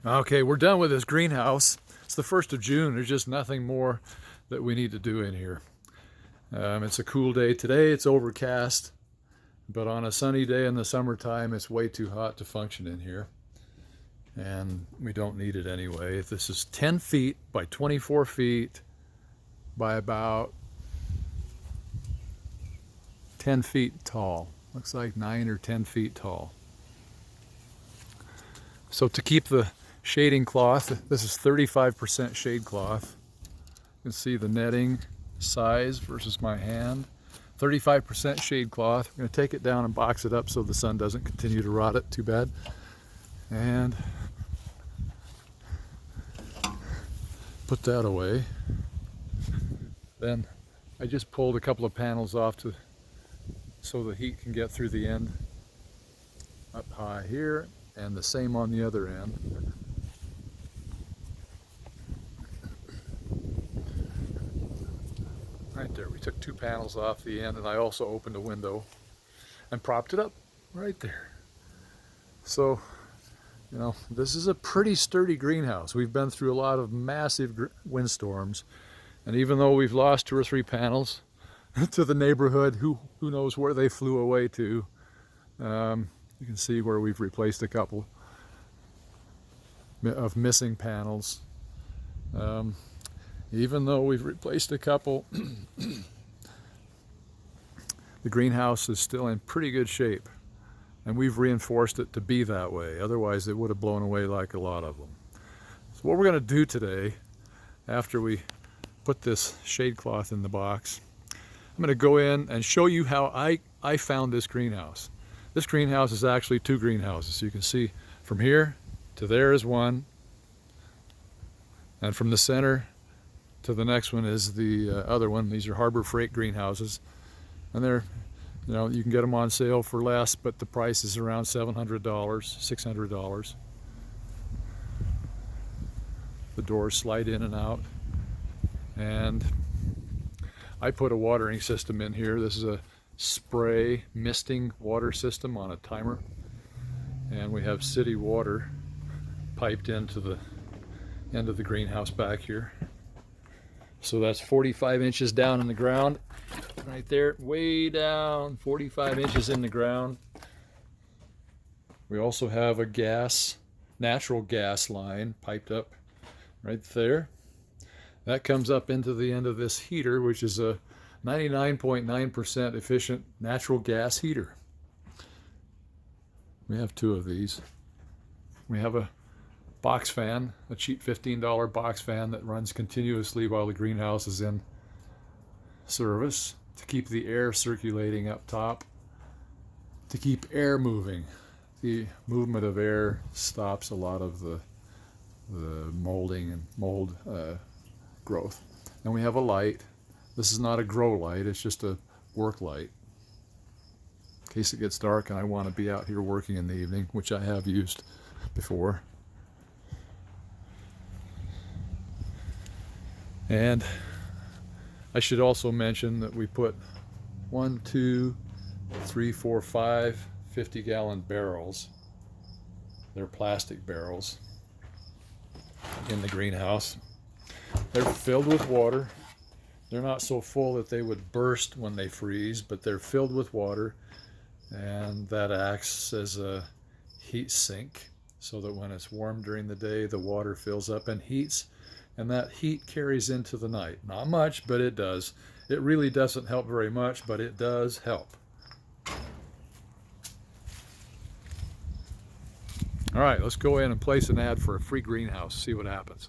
Okay, we're done with this greenhouse. It's the 1st of June. There's just nothing more that we need to do in here. It's a cool day today. It's overcast, but on a sunny day in the summertime, it's way too hot to function in here. And we don't need it anyway. This is 10 feet by 24 feet by about 10 feet tall. Looks like 9 or 10 feet tall. So to keep the shading cloth, this is 35% shade cloth. You can see the netting size versus my hand. 35% shade cloth. I'm going to take it down and box it up so the sun doesn't continue to rot it too bad. And put that away. Then I just pulled a couple of panels off so the heat can get through the end up high here, and the same on the other end. Right there, we took 2 panels off the end, and I also opened a window and propped it up right there. So, you know, this is a pretty sturdy greenhouse. We've been through a lot of massive windstorms, and even though we've lost 2 or 3 panels to the neighborhood, who knows where they flew away to. You can see where we've replaced a couple of missing panels. Even though we've replaced a couple, the greenhouse is still in pretty good shape, and we've reinforced it to be that way. Otherwise it would have blown away like a lot of them. So what we're going to do today, after we put this shade cloth in the box, I'm going to go in and show you how I found this greenhouse. This greenhouse is actually 2 greenhouses. You can see from here to there is one, and from the center to the next one is the other one. These are Harbor Freight greenhouses, and they're, you know, you can get them on sale for less, but the price is around $700, $600. The doors slide in and out, and I put a watering system in here. This is a spray misting water system on a timer, and we have city water piped into the end of the greenhouse back here. So that's 45 inches down in the ground right there, way down, 45 inches in the ground. We also have a natural gas line piped up right there. That comes up into the end of this heater, which is a 99.9% efficient natural gas heater. We have 2 of these. We have a box fan, a cheap $15 box fan that runs continuously while the greenhouse is in service to keep the air circulating up top, to keep air moving. The movement of air stops a lot of the molding and mold growth. And we have a light. This is not a grow light, it's just a work light. In case it gets dark and I want to be out here working in the evening, which I have used before. And I should also mention that we put 1, 2, 3, 4, 5 50-gallon barrels. They're plastic barrels in the greenhouse. They're filled with water. They're not so full that they would burst when they freeze, but they're filled with water, and that acts as a heat sink so that when it's warm during the day, the water fills up and heats, and that heat carries into the night. Not much, but it does. It really doesn't help very much, but it does help. All right, let's go in and place an ad for a free greenhouse, see what happens.